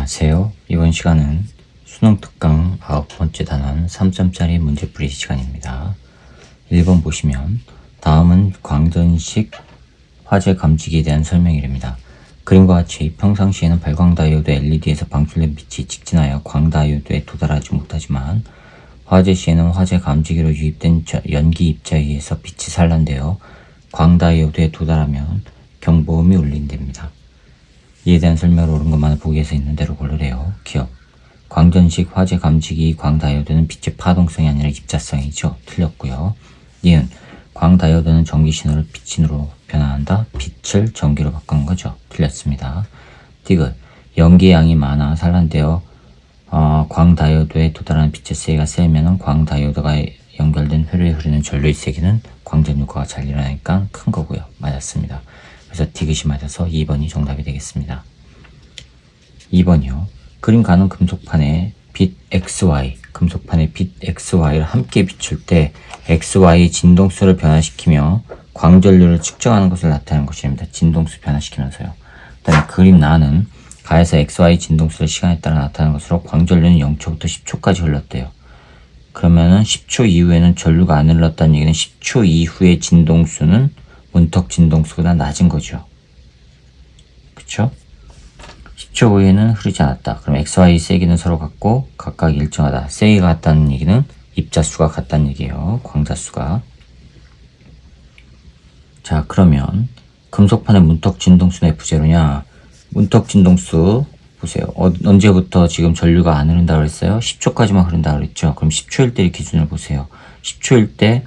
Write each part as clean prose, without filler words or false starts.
안녕하세요. 이번 시간은 수능 특강 9번째 단원 3점짜리 문제풀이 시간입니다. 1번 보시면 다음은 광전식 화재 감지기에 대한 설명이랍니다. 그림과 같이 평상시에는 발광다이오드 LED에서 방출된 빛이 직진하여 광다이오드에 도달하지 못하지만 화재 시에는 화재 감지기로 유입된 연기 입자에 의해서 빛이 산란되어 광다이오드에 도달하면 경보음이 울린답니다. 이에 대한 설명을 옳은 것만을 보기에서 있는 대로 고르래요. 기억. 광전식 화재 감지기 광다이오드는 빛의 파동성이 아니라 입자성이죠. 틀렸고요. 니은. 광다이오드는 전기 신호를 빛 신호로 변환한다. 빛을 전기로 바꾸는 거죠. 틀렸습니다. 디귿. 연기의 양이 많아 산란되어 광다이오드에 도달하는 빛의 세기가 세면 광다이오드가 연결된 회로에 흐르는 전류의 세기는 광전 효과가 잘 일어나니까 큰 거고요. 맞았습니다. 그래서 디귿이 맞아서 2번이 정답이 되겠습니다. 2번이요. 그림 가는 금속판에 빛 XY, 금속판에 빛 XY를 함께 비출 때 XY 진동수를 변화시키며 광전류를 측정하는 것을 나타내는 것입니다. 진동수 변화시키면서요. 그 다음에 그림 나는 가에서 XY 진동수를 시간에 따라 나타나는 것으로 광전류는 0초부터 10초까지 흘렀대요. 그러면은 10초 이후에는 전류가 안 흘렀다는 얘기는 10초 이후의 진동수는 문턱 진동수보다 낮은 거죠. 그쵸? 10초 후에는 흐르지 않았다. 그럼 XY 세기는 서로 같고 각각 일정하다. 세기가 같다는 얘기는 입자수가 같다는 얘기예요. 광자수가. 자, 그러면 금속판의 문턱 진동수는 F0냐? 문턱 진동수 보세요. 언제부터 지금 전류가 안 흐른다고 그랬어요? 10초까지만 흐른다고 그랬죠. 그럼 10초일 때의 기준을 보세요. 10초일 때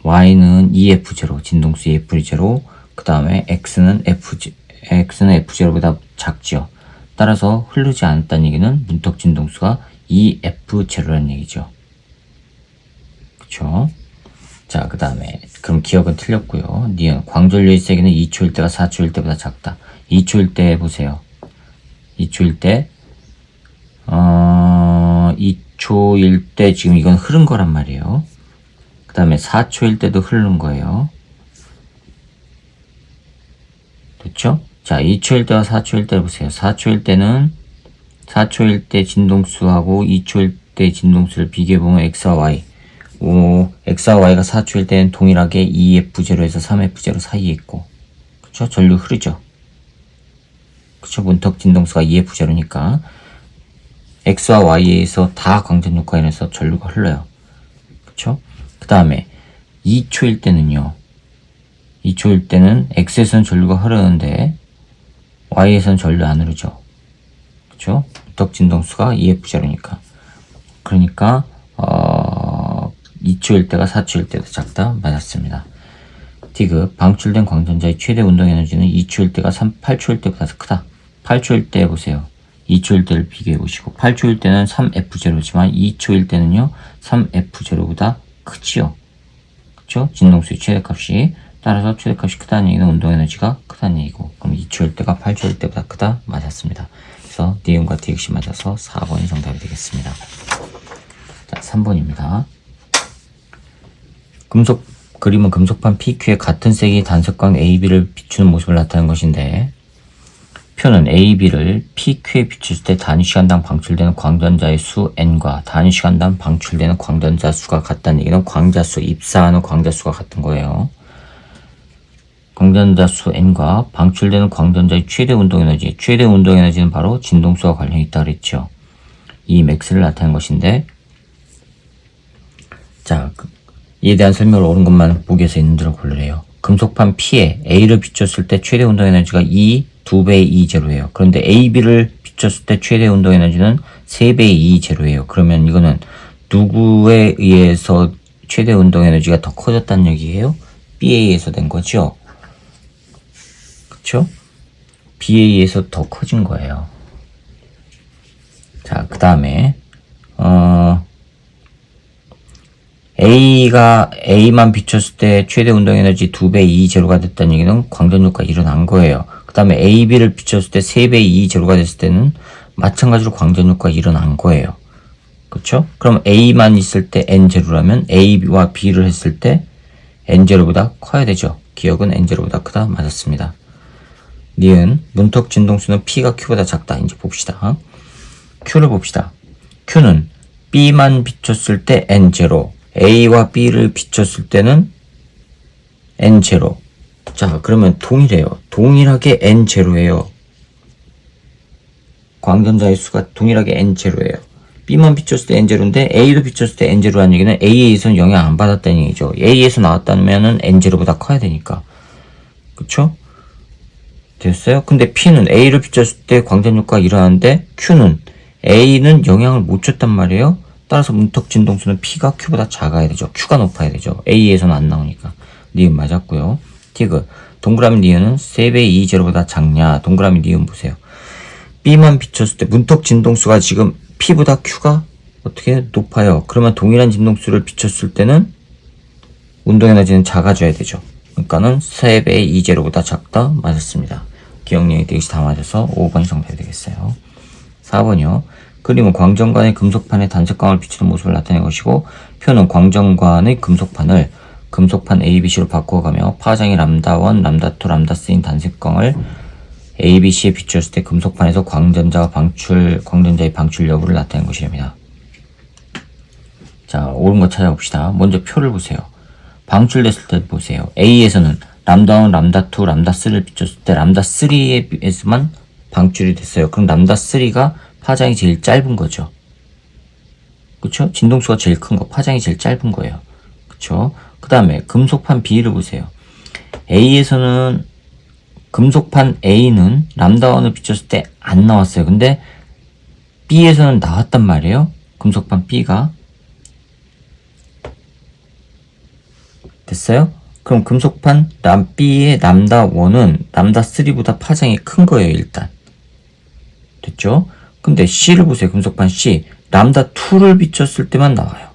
Y는 EF0, 진동수 EF0, 그 다음에 X는 F0보다 작죠. 따라서 흐르지 않았다는 얘기는 문턱 진동수가 EF0라는 얘기죠. 그쵸? 자, 그 다음에, 그럼 기억은 틀렸고요. 니은, 광전류의 세기는 2초일 때가 4초일 때보다 작다. 2초일 때 보세요. 2초일 때, 2초일 때 지금 이건 흐른 거란 말이에요. 그 다음에 4초일 때도 흐르는 거예요. 됐죠? 자, 2초일 때와 4초일 때 보세요. 4초일 때는 4초일 때 진동수하고 2초일 때 진동수를 비교해보면 X와 Y. X와 Y가 4초일 때는 동일하게 2F0에서 3F0 사이에 있고. 그쵸? 전류 흐르죠? 그쵸? 문턱 진동수가 2F0니까. X와 Y에서 다 광전 효과에 인해서 전류가 흘러요. 그쵸? 그 다음에 2초일 때는요. 2초일 때는 X에서는 전류가 흐르는데 Y에서는 전류 안 흐르죠. 그쵸? 문턱 진동수가 EF0니까. 그러니까 2초일 때가 4초일 때도 작다. 맞았습니다. 디귿. 방출된 광전자의 최대 운동 에너지는 2초일 때가 8초일 때보다 크다. 8초일 때 보세요. 2초일 때를 비교해 보시고 8초일 때는 3F0지만 2초일 때는요 3F0보다 크지요. 그쵸? 진동수의 최대값이. 따라서 최대값이 크다는 얘기는 운동에너지가 크다는 얘기고, 그럼 2초일 때가 8초일 때보다 크다. 맞았습니다. 그래서 니은과 디귿이 맞아서 4번이 정답이 되겠습니다. 자, 3번입니다. 그림은 금속판 PQ의 같은 색의 단색광 AB를 비추는 모습을 나타내는 것인데, 표는 AB를 PQ에 비출 때 단위 시간당 방출되는 광전자의 수 N과 단위 시간당 방출되는 광전자 수가 같다는 얘기는 광자수, 입사하는 광자수가 같은 거예요. 광전자 수 N과 방출되는 광전자의 최대 운동에너지, 최대 운동에너지는 바로 진동수와 관련이 있다 그랬죠. 이 맥스를 나타낸 것인데, 자, 이에 대한 설명을 옳은 것만 보기에서 있는 대로 고르래요. 금속판 P에 A를 비췄을 때 최대 운동에너지가 2배의 E0예요. 그런데 AB를 비췄을 때 최대 운동에너지는 3배의 E0예요. 그러면 이거는 누구에 의해서 최대 운동에너지가 더 커졌다는 얘기예요? B에 의해서 된 거죠. 그쵸? B에 의해서 더 커진 거예요. 자, 그 다음에 A만 비췄을 때 최대 운동에너지 2배 E0가 됐다는 얘기는 광전효과가 일어난 거예요. 그 다음에 AB를 비췄을 때 3배 E0가 됐을 때는 마찬가지로 광전효과가 일어난 거예요. 그쵸? 그럼 A만 있을 때 N0라면 A와 B를 했을 때 N0보다 커야 되죠. 기억은 N0보다 크다. 맞았습니다. 니은 문턱 진동수는 P가 Q보다 작다. 이제 봅시다. Q를 봅시다. Q는 B만 비췄을 때 N0, A와 B를 비췄을 때는 N0. 자, 그러면 동일해요. 동일하게 N0예요. 광전자의 수가 동일하게 N0예요. B만 비췄을 때 N0인데 A도 비췄을 때 N0라는 얘기는 A에서는 영향 안 받았다는 얘기죠. A에서 나왔다면은 N0보다 커야 되니까. 그쵸? 됐어요? 근데 P는 A를 비췄을 때 광전 효과가 일어나는데 Q는 A는 영향을 못 줬단 말이에요. 따라서 문턱 진동수는 P가 Q보다 작아야 되죠. Q가 높아야 되죠. A에서는 안 나오니까. 니은 맞았고요. 티그 동그라미 니은은 3배의 2제로보다 작냐. 동그라미 니은 보세요. B만 비췄을 때 문턱 진동수가 지금 P보다 Q가 어떻게 높아요. 그러면 동일한 진동수를 비췄을 때는 운동에너지는 작아져야 되죠. 그러니까는 3배의 2제로보다 작다. 맞았습니다. 기억력이 되게 다 맞아서 5번이 정답이 되겠어요. 4번이요. 그림은 광전관의 금속판에 단색광을 비추는 모습을 나타낸 것이고 표는 광전관의 금속판을 금속판 ABC로 바꾸어가며 파장이 람다1, 람다2, 람다3인 단색광을 ABC에 비추었을 때 금속판에서 광전자의 방출 여부를 나타낸 것이랍니다. 자, 옳은 거 찾아봅시다. 먼저 표를 보세요. 방출됐을 때 보세요. A에서는 람다1, 람다2, 람다3를 비췄을 때 람다3에서만 방출이 됐어요. 그럼 람다3가 파장이 제일 짧은 거죠. 그쵸? 진동수가 제일 큰 거, 파장이 제일 짧은 거예요. 그쵸? 그 다음에 금속판 B를 보세요. A에서는 금속판 A는 람다1을 비췄을 때 안 나왔어요. 근데 B에서는 나왔단 말이에요. 금속판 B가. 됐어요? 그럼 금속판 B의 람다1은 람다3보다 파장이 큰 거예요, 일단. 됐죠? 근데 C를 보세요. 금속판 C. 람다2를 비췄을 때만 나와요.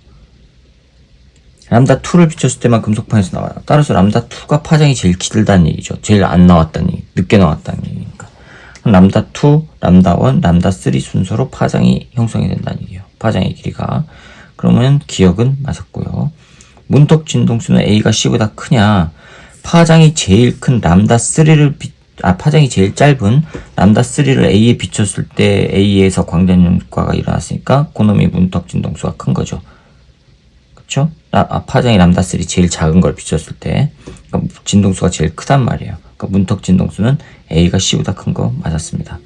람다2를 비췄을 때만 금속판에서 나와요. 따라서 람다2가 파장이 제일 길다는 얘기죠. 제일 안 나왔다는 얘기, 늦게 나왔다는 얘기니까. 람다2, 람다1, 람다3 순서로 파장이 형성이 된다는 얘기예요. 파장의 길이가. 그러면 기억은 맞았고요. 문턱 진동수는 A가 C보다 크냐? 파장이 제일 큰 파장이 제일 짧은 람다3를 A에 비췄을 때 A에서 광전 효과가 일어났으니까 그놈이 문턱 진동수가 큰 거죠. 그쵸? 파장이 람다3 제일 작은 걸 비췄을 때 그러니까 진동수가 제일 크단 말이에요. 그러니까 문턱 진동수는 A가 C보다 큰 거 맞았습니다.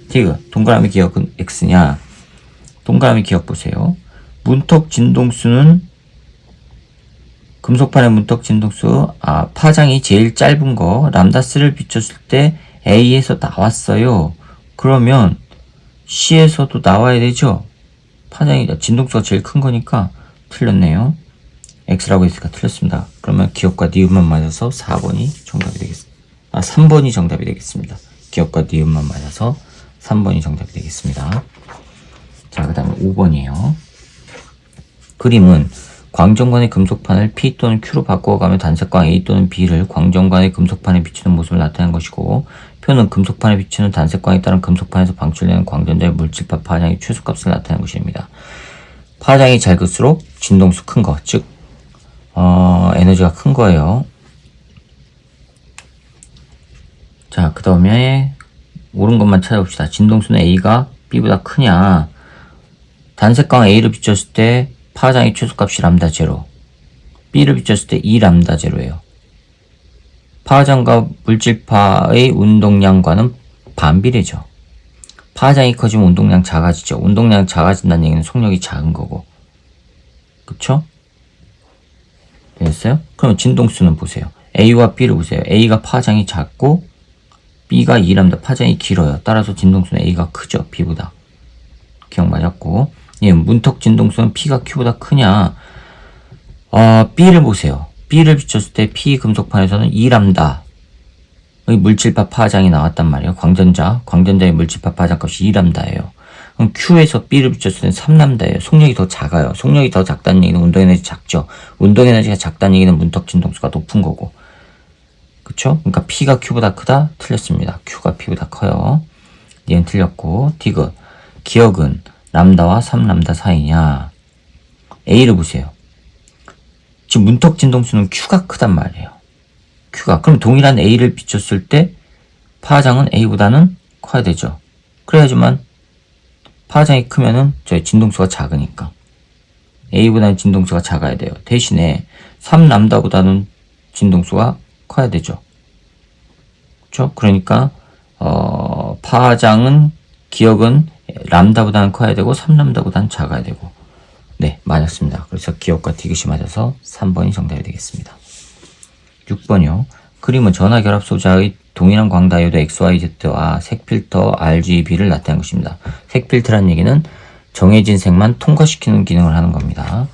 디귿 동그라미 기억은 X냐? 동그라미 기억 보세요. 문턱 진동수는 금속판의 문턱 진동수, 파장이 제일 짧은 거, 람다3를 비췄을 때 A에서 나왔어요. 그러면 C에서도 나와야 되죠? 진동수가 제일 큰 거니까 틀렸네요. X라고 했으니까 틀렸습니다. 그러면 기억과 니은만 맞아서 4번이 정답이 되겠습니다. 3번이 정답이 되겠습니다. 기억과 니은만 맞아서 3번이 정답이 되겠습니다. 자, 그 다음에 5번이에요. 그림은 광전관의 금속판을 P 또는 Q로 바꾸어가며 단색광 A 또는 B를 광전관의 금속판에 비추는 모습을 나타낸 것이고 표는 금속판에 비추는 단색광에 따른 금속판에서 방출되는 광전자의 물질파 파장의 최소값을 나타낸 것입니다. 파장이 작을수록 진동수 큰 거, 즉 에너지가 큰 거예요. 자, 그 다음에 옳은 것만 찾아봅시다. 진동수는 A가 B보다 크냐? 단색광 A를 비췄을 때 파장의 최소값이 람다 제로, B를 비췄을 때 2람다 제로예요. 파장과 물질파의 운동량과는 반비례죠. 파장이 커지면 운동량 작아지죠. 운동량 작아진다는 얘기는 속력이 작은 거고. 그쵸? 됐어요? 그럼 진동수는 보세요. A와 B를 보세요. A가 파장이 작고 B가 2람다 파장이 길어요. 따라서 진동수는 A가 크죠. B보다. 기억 맞았고. 예, 문턱 진동수는 P가 Q보다 크냐? B를 보세요. B를 비췄을 때 P 금속판에서는 2람다의 물질파 파장이 나왔단 말이에요. 광전자의 물질파 파장값이 2람다예요. 그럼 Q에서 B를 비췄을 때는 3람다예요. 속력이 더 작아요. 속력이 더 작다는 얘기는 운동에너지 작죠. 운동에너지가 작다는 얘기는 문턱 진동수가 높은 거고. 그쵸? 그러니까 P가 Q보다 크다? 틀렸습니다. Q가 P보다 커요. 얘는 틀렸고. 디귿 기억은 람다와 3람다 사이냐? A를 보세요. 지금 문턱 진동수는 Q가 크단 말이에요. Q가. 그럼 동일한 A를 비췄을 때 파장은 A보다는 커야 되죠. 그래야지만 파장이 크면은 저희 진동수가 작으니까 A보다는 진동수가 작아야 돼요. 대신에 3람다보다는 진동수가 커야 되죠. 그렇죠? 그러니까 파장은 기억은 람다보다는 커야 되고 3람다보다는 작아야 되고. 네, 맞았습니다. 그래서 기억과 디귿이 맞아서 3번이 정답이 되겠습니다. 6번이요. 그림은 전화 결합 소자의 동일한 광다이오드 XYZ와 색필터 RGB를 나타낸 것입니다. 색필터란 얘기는 정해진 색만 통과시키는 기능을 하는 겁니다.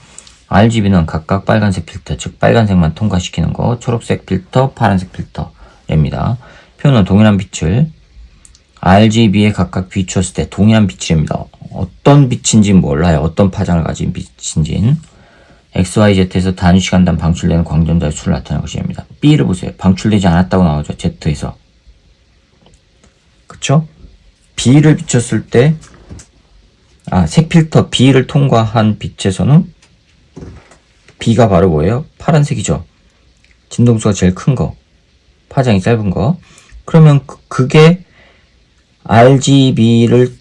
RGB는 각각 빨간색 필터, 즉 빨간색만 통과시키는 거, 초록색 필터, 파란색 필터입니다. 표는 동일한 빛을 RGB에 각각 비추었을 때 동일한 빛입니다. 어떤 빛인지 몰라요. 어떤 파장을 가진 빛인지는. XYZ에서 단위시간당 방출되는 광전자의 수를 나타내는 것입니다. B를 보세요. 방출되지 않았다고 나오죠. Z에서. 그쵸? B를 비췄을 때 색필터 B를 통과한 빛에서는 B가 바로 뭐예요? 파란색이죠. 진동수가 제일 큰 거. 파장이 짧은 거. 그러면 그게 RGB를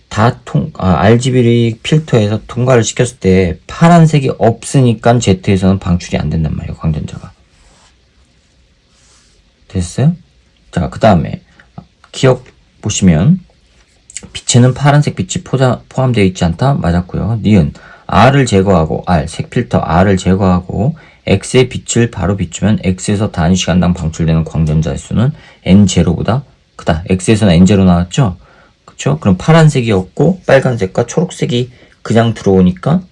RGB 필터에서 통과를 시켰을 때 파란색이 없으니까 Z에서는 방출이 안 된단 말이에요. 광전자가. 됐어요? 자, 그 다음에 기억 보시면 빛에는 파란색 빛이 포함되어 있지 않다? 맞았고요. 니은 R을 제거하고 색 필터 R을 제거하고 X의 빛을 바로 비추면 X에서 단위시간당 방출되는 광전자의 수는 N0보다 크다. X에서는 N0 나왔죠? 그쵸? 그럼 파란색이었고 빨간색과 초록색이 그냥 들어오니까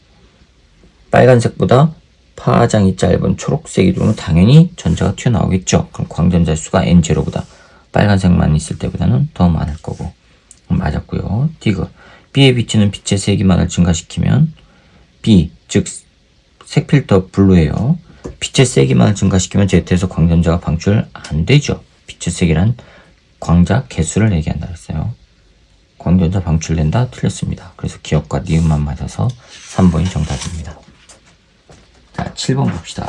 빨간색보다 파장이 짧은 초록색이 들어오면 당연히 전자가 튀어나오겠죠. 그럼 광전자의 수가 N0보다 빨간색만 있을 때보다는 더 많을 거고. 맞았고요. 디귿 B에 비치는 빛의 세기만을 증가시키면 B, 즉 색필터 블루예요. 빛의 세기만을 증가시키면 Z에서 광전자가 방출 안 되죠. 빛의 세기란 광자 개수를 얘기한다 그랬어요. 광전자 방출된다? 틀렸습니다. 그래서 기억과 니은만 맞아서 3번이 정답입니다. 자, 7번 봅시다.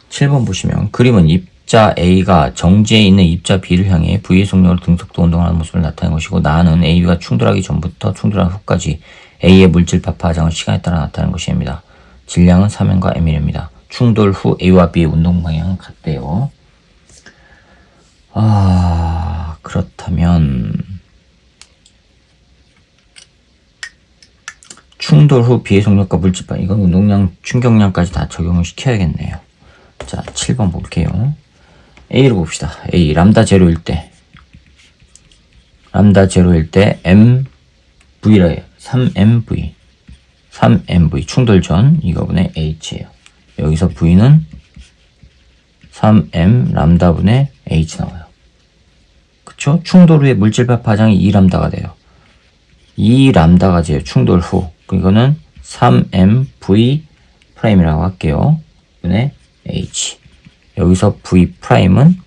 7번 보시면 그림은 입자 A가 정지에 있는 입자 B를 향해 V의 속력으로 등속도 운동하는 모습을 나타낸 것이고 나는 AB가 충돌하기 전부터 충돌한 후까지 A의 물질파 파장은 시간에 따라 나타나는 것입니다. 질량은 3M과 M이랍니다. 충돌 후 A와 B의 운동 방향은 같대요. 그렇다면 충돌 후 B의 속력과 물질파 이건 운동량, 충격량까지 다 적용을 시켜야겠네요. 자, 7번 볼게요. A를 봅시다. A 람다 제로일 때 MV라 해요. 3MV 충돌 전 이거분의 H예요. 여기서 V는 3M 람다분의 H 나와요. 그쵸? 충돌 후에 물질파 파장이 2람다가 돼요. 2람다가 돼요. 충돌 후. 이거는 3MV 프라임이라고 할게요. 분의 H. 여기서 V 프라임은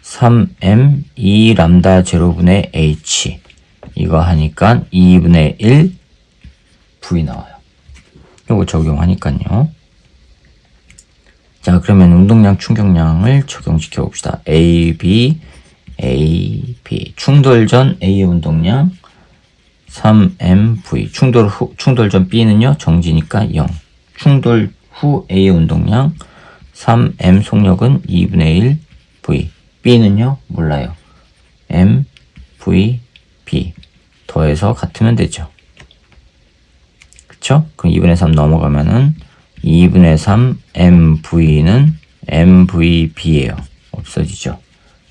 3M 2람다 제로분의 H. 이거 하니까 2분의 1 V 나와요. 요거 적용하니까요. 자, 그러면 운동량, 충격량을 적용시켜 봅시다. AB 충돌 전 A의 운동량 3MV 충돌 전 B는요 정지니까 0. 충돌 후 A의 운동량 3M 속력은 2분의 1 V. B는요 몰라요. MV B 더해서 같으면 되죠. 그쵸? 그럼 2분의 3 넘어가면은 2분의 3 MV는 MVB예요. 없어지죠.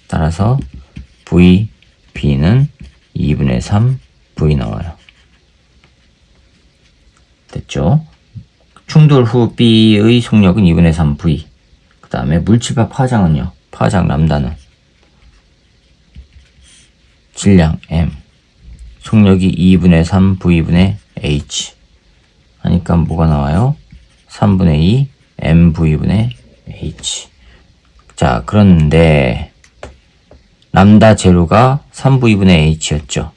따라서 VB는 2분의 3 V 나와요. 됐죠? 충돌 후 B의 속력은 2분의 3 V. 그 다음에 물질파 파장은요. 파장 람다는 질량 M. 속력이 2분의 3 V분의 H. 하니까 뭐가 나와요? 3분의 2 MV분의 H. 자, 그런데 람다 제로가 3V분의 H였죠.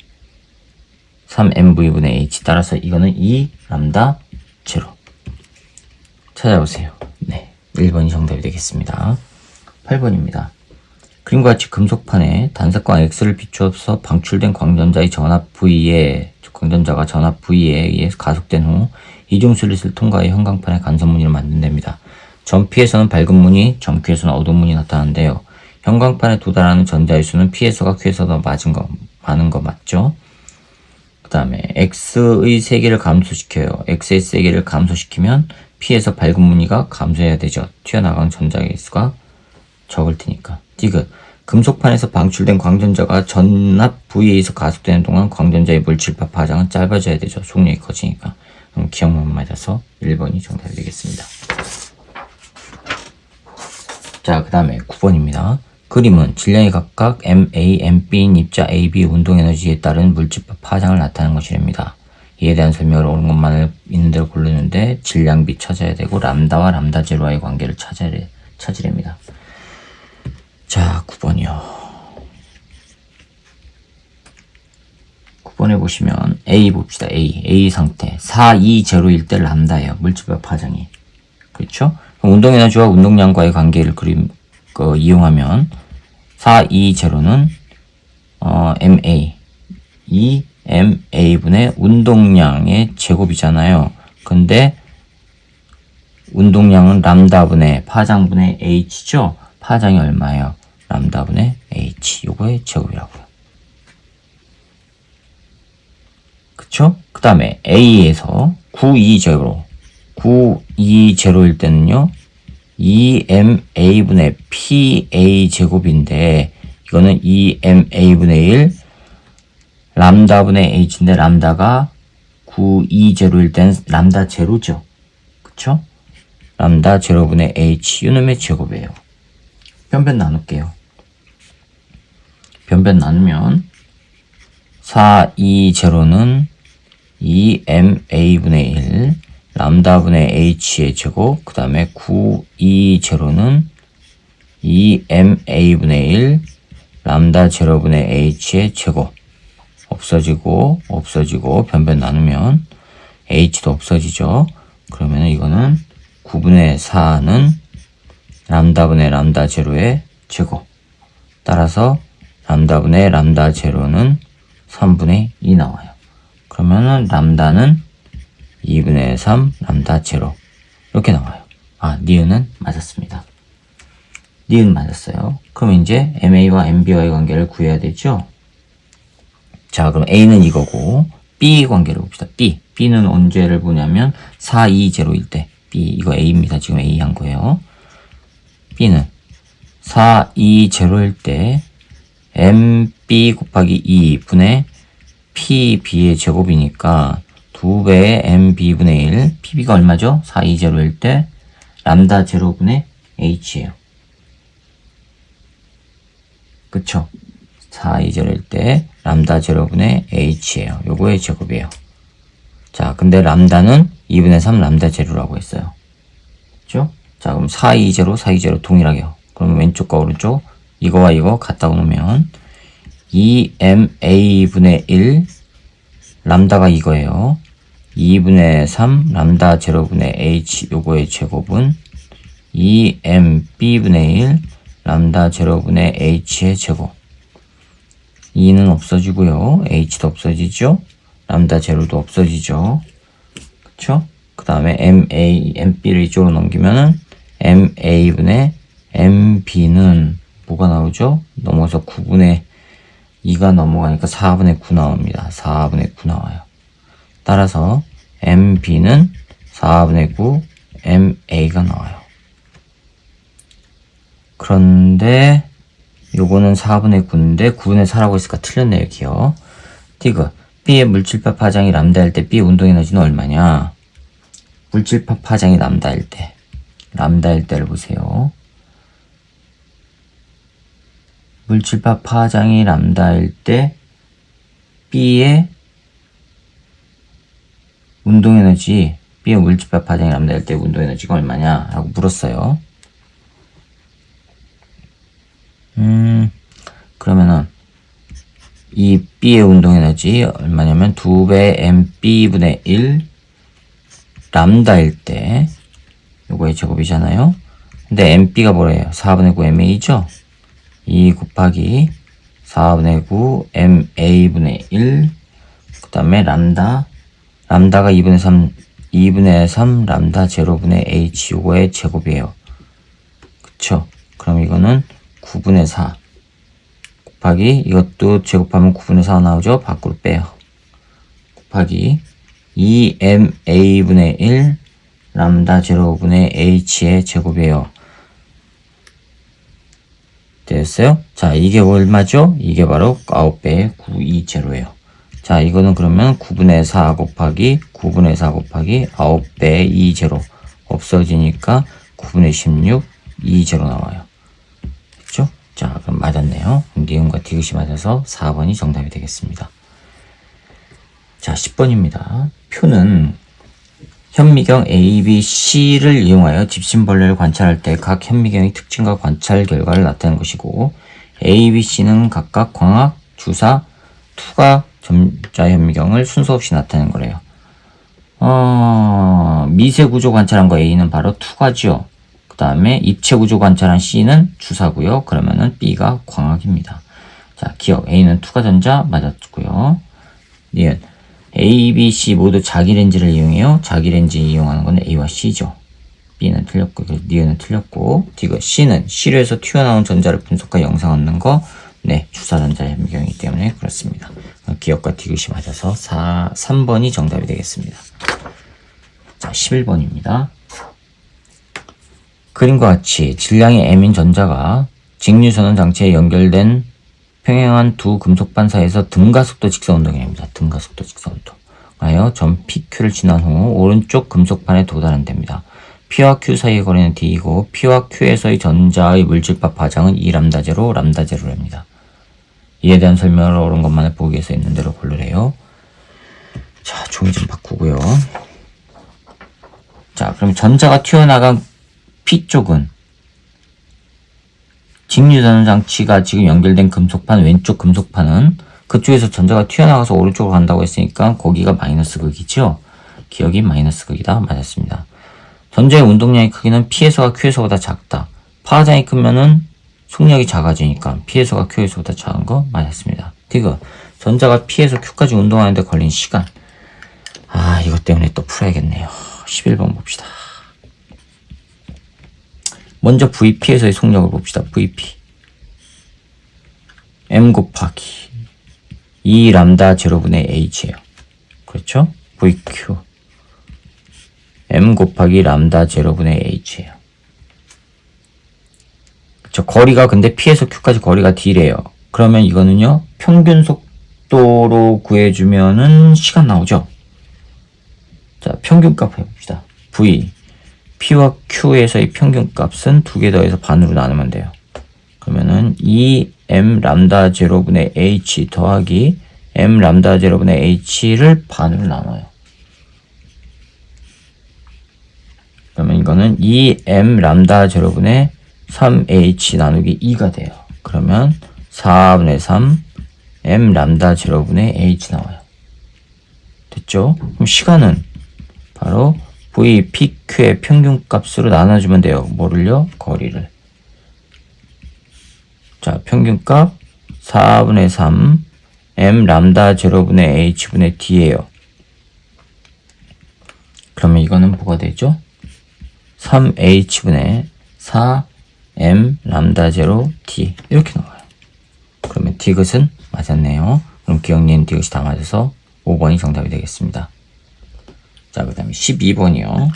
3MV분의 H. 따라서 이거는 2람다 제로. 찾아보세요. 네, 1번이 정답이 되겠습니다. 8번입니다. 그림과 같이 금속판에 단색광 X를 비추어서 방출된 광전자의 전압 V에 광전자가 전압 V에 의해 가속된 후 이중 슬릿을 통과해 형광판에 간선무늬를 만든답니다. 전피에서는 밝은 무늬, 전Q에서는 어두운 무늬 나타나는데요. 형광판에 도달하는 전자의 수는 P에서가 Q에서가 많은 거 맞죠? 그 다음에 X의 세기를 감소시켜요. X의 세기를 감소시키면 P에서 밝은 무늬가 감소해야 되죠. 튀어나가는 전자의 수가 적을 테니까. 디귿. 금속판에서 방출된 광전자가 전압 V에서 가속되는 동안 광전자의 물질파 파장은 짧아져야 되죠. 속력이 커지니까. 그럼 기억만 맞아서 1번이 정답이 되겠습니다. 자, 그 다음에 9번입니다. 그림은 질량이 각각 MA, MB인 입자 AB 운동에너지에 따른 물질파 파장을 나타내는 것이랍니다. 이에 대한 설명을 옳은 것만을 있는 대로 고르는데 질량비 찾아야 되고 람다와 람다 제로와의 관계를 찾으랍니다. 자, 9번이요. 9번에 보시면 A 봅시다. A 상태 4, 2, 0일 때 람다예요. 물질파 파장이. 그렇죠? 그럼 운동에너지와 운동량과의 관계를 이용하면 4, 2, 0는 MA 2 MA분의 운동량의 제곱이잖아요. 근데 운동량은 람다분의 파장분의 H죠? 파장이 얼마예요? 람다분의 H. 요거의 제곱이라고요. 그쵸? 그 다음에 A에서 9, 2, 0. 9, 2, 0일 때는요. 2MA분의 PA 제곱인데 이거는 2MA분의 1 람다분의 H인데 람다가 9, 2, 0일 땐 람다 제로죠. 그쵸? 람다 제로분의 H 요놈의 제곱이에요. 변변 나눌게요. 변변 나누면 4, 2, 0는 2MA분의 1 람다분의 H의 제곱, 그 다음에 9, 2, 0는 2MA분의 1 람다 제로분의 H의 제곱. 없어지고 변변 나누면 H도 없어지죠. 그러면 이거는 9분의 4는 람다분의 람다 제로의 제곱. 따라서 람다분의 람다 제로는 3분의 2 나와요. 그러면은 람다는 2분의 3 람다 제로 이렇게 나와요. 니은은 맞았습니다. 니은 맞았어요. 그럼 이제 MA와 MB와의 관계를 구해야 되죠. 자, 그럼 A는 이거고 B 관계를 봅시다. B는 언제를 보냐면 4, 2, 0일 때 B 이거 A입니다. 지금 A 한 거예요. B는 4, 2, 0일 때 MB 곱하기 2분의 PB의 제곱이니까 2배의 MB분의 1 PB가 얼마죠? 4, 2, 0일 때 람다 제로분의 H예요. 그쵸? 4, 2, 0일 때 람다 제로분의 H예요. 요거의 제곱이에요. 자, 근데 람다는 2분의 3 람다 제로라고 했어요. 그죠? 자, 그럼 4, 2, 0, 4, 2, 0 동일하게요. 그럼 왼쪽과 오른쪽 이거와 이거 갖다 놓으면 2MA분의 1 람다가 이거예요. 2분의 3 람다 제로분의 H 요거의 제곱은 2MB분의 1 람다 제로분의 H의 제곱. 2는 없어지고요. H도 없어지죠. 람다 제로도 없어지죠. 그쵸? 그 다음에 MB를 이쪽으로 넘기면은 MA분의 MB는 뭐가 나오죠? 넘어서 9분의 2가 넘어가니까 4분의 9 나옵니다. 4분의 9 나와요. 따라서 MB는 4분의 9 MA가 나와요. 그런데 요거는 4분의 9인데 9분의 4라고 했으니까 틀렸네요. 여기요. 디귿. B의 물질파 파장이 람다일 때 B 운동에너지는 얼마냐? 물질파 파장이 람다일 때를 보세요. 물질파 파장이 람다일 때 B의 운동에너지, B의 물질파 파장이 람다일 때 운동에너지가 얼마냐? 라고 물었어요. 그러면은 이 B의 운동에너지 얼마냐면 2배 MB분의 1 람다일 때 요거의 제곱이잖아요. 근데 MB가 뭐래요? 4분의 9 MA죠? 2 곱하기 4분의 9 MA분의 1 그 다음에 람다가 2분의 3 람다 제로분의 H 요거의 제곱이에요. 그쵸? 그럼 이거는 9분의 4 곱하기 이것도 제곱하면 9분의 4 나오죠? 밖으로 빼요. 곱하기 2MA분의 1 람다 제로분의 H의 제곱이에요. 됐어요? 자, 이게 얼마죠? 이게 바로 9배의 920예요. 자, 이거는 그러면 9분의 4 곱하기 9분의 4 곱하기 9배의 20 없어지니까 9분의 16 20 나와요. 됐죠? 자, 그럼 맞았네요. 니은과 디귿이 맞아서 4번이 정답이 되겠습니다. 자, 10번입니다. 표는 현미경 A, B, C를 이용하여 집신벌레를 관찰할 때 각 현미경의 특징과 관찰 결과를 나타내는 것이고 A, B, C는 각각 광학, 주사, 투과 점자 현미경을 순서 없이 나타내는 거래요. 미세 구조 관찰한 거 A는 바로 투과죠. 그 다음에 입체 구조 관찰한 C는 주사고요. 그러면은 B가 광학입니다. 자, 기억 A는 투과 전자 맞았고요. 니은 A, B, C 모두 자기 렌즈를 이용해요. 자기 렌즈 이용하는 건 A와 C죠. B는 틀렸고, 니은은 틀렸고, 디귿 C는 시료에서 튀어나온 전자를 분석하여 영상 얻는 거, 네, 주사전자 현미경이기 때문에 그렇습니다. 기억과 디귿이 맞아서 3번이 정답이 되겠습니다. 자, 11번입니다. 그림과 같이 질량이 M인 전자가 직류선언 장치에 연결된 평행한 두 금속판 사이에서 등가속도 직사운동입니다. 등가속도 직사운동. 하여 점 PQ를 지난 후 오른쪽 금속판에 도달한 됩니다. P와 Q 사이의 거리는 D이고 P와 Q에서의 전자의 물질법 파장은 2람다제로 람다제로랍니다. 이에 대한 설명을 옳은 것만을 보기 위해서 있는 대로 고르래요. 자, 종이 좀 바꾸고요. 자, 그럼 전자가 튀어나간 P쪽은 직류전원 장치가 지금 연결된 금속판 왼쪽 금속판은 그쪽에서 전자가 튀어나가서 오른쪽으로 간다고 했으니까 거기가 마이너스 극이죠. 기억이 마이너스 극이다. 맞았습니다. 전자의 운동량의 크기는 P에서가 Q에서보다 작다. 파장이 크면은 속력이 작아지니까 P에서가 Q에서보다 작은 거 맞았습니다. 디귿 전자가 P에서 Q까지 운동하는데 걸린 시간. 이것 때문에 또 풀어야겠네요. 11번 봅시다. 먼저 VP에서의 속력을 봅시다. VP M 곱하기 2 람다 제로분의 H예요. 그렇죠? VQ M 곱하기 람다 제로분의 H예요. 그쵸? 거리가 근데 P에서 Q까지 거리가 D래요. 그러면 이거는요 평균 속도로 구해주면은 시간 나오죠? 자, 평균값 해봅시다. V P와 Q에서의 평균값은 두 개 더해서 반으로 나누면 돼요. 그러면은 2M 람다 제로분의 H 더하기 M 람다 제로분의 H를 반으로 나눠요. 그러면 이거는 2M 람다 제로분의 3H 나누기 2가 돼요. 그러면 4분의 3 M 람다 제로분의 H 나와요. 됐죠? 그럼 시간은 바로 V, P, Q의 평균값으로 나눠주면 돼요. 뭐를요? 거리를. 자, 평균값 4분의 3 M 람다 제로분의 H분의 D예요. 그러면 이거는 뭐가 되죠? 3H분의 4M 람다 제로 D 이렇게 나와요. 그러면 디귿은 맞았네요. 그럼 기억니은 디귿이 다 맞아서 5번이 정답이 되겠습니다. 자, 그 다음에 12번이요.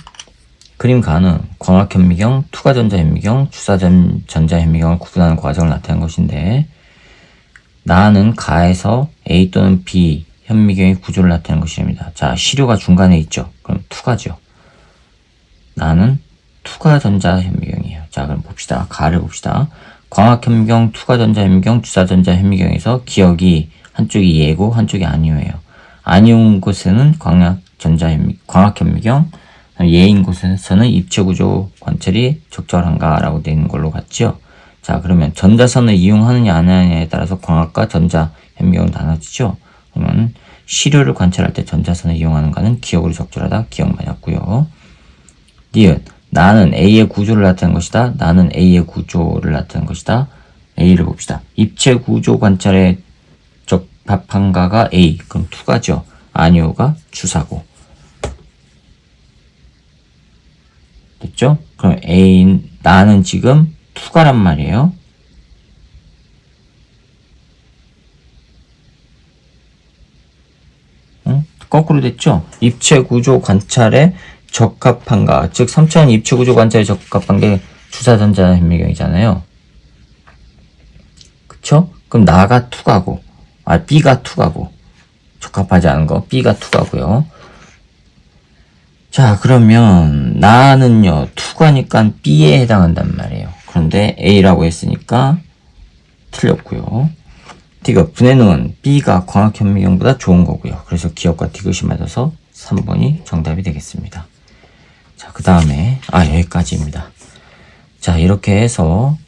그림 가는 광학현미경, 투과전자현미경, 주사전자현미경을 구분하는 과정을 나타낸 것인데 나는 가에서 A 또는 B 현미경의 구조를 나타낸 것입니다. 자, 시료가 중간에 있죠. 그럼 투과죠. 나는 투과전자현미경이에요. 자, 그럼 봅시다. 가를 봅시다. 광학현미경, 투과전자현미경, 주사전자현미경에서 기억이 한쪽이 예고 한쪽이 아니오예요. 아니온 곳에는 광학현미경, 예인 곳에서는 입체구조 관찰이 적절한가라고 되는 걸로 같죠. 자, 그러면 전자선을 이용하느냐 안 하느냐에 따라서 광학과 전자현미경으로 나눠지죠. 그러면 시료를 관찰할 때 전자선을 이용하는가는 기억으로 적절하다. 기억 맞았고요. 니은 나는 A의 구조를 나타낸 것이다. 나는 A의 구조를 나타낸 것이다. A를 봅시다. 입체 구조 관찰에 적합한가가 A. 그럼 투가죠. 아니오가 주사고. 됐죠? 그럼 A, 나는 지금 투가란 말이에요. 응? 거꾸로 됐죠? 입체 구조 관찰에 적합한가. 즉, 3차원 입체 구조 관찰에 적합한 게 주사전자 현미경이잖아요. 그쵸? 그럼 나가 투가고, B가 투가고, 적합하지 않은 거 B가 투가고요. 자, 그러면 나는요 투가니까 B에 해당한단 말이에요. 그런데 A라고 했으니까 틀렸고요. D가 분해능은 B가 광학현미경보다 좋은 거고요. 그래서 기억과 디귿이 맞아서 3번이 정답이 되겠습니다. 자, 그 다음에 여기까지입니다. 자, 이렇게 해서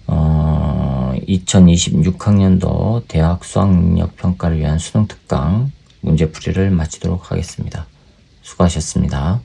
2026학년도 대학 수학능력 평가를 위한 수능 특강 문제풀이를 마치도록 하겠습니다. 수고하셨습니다.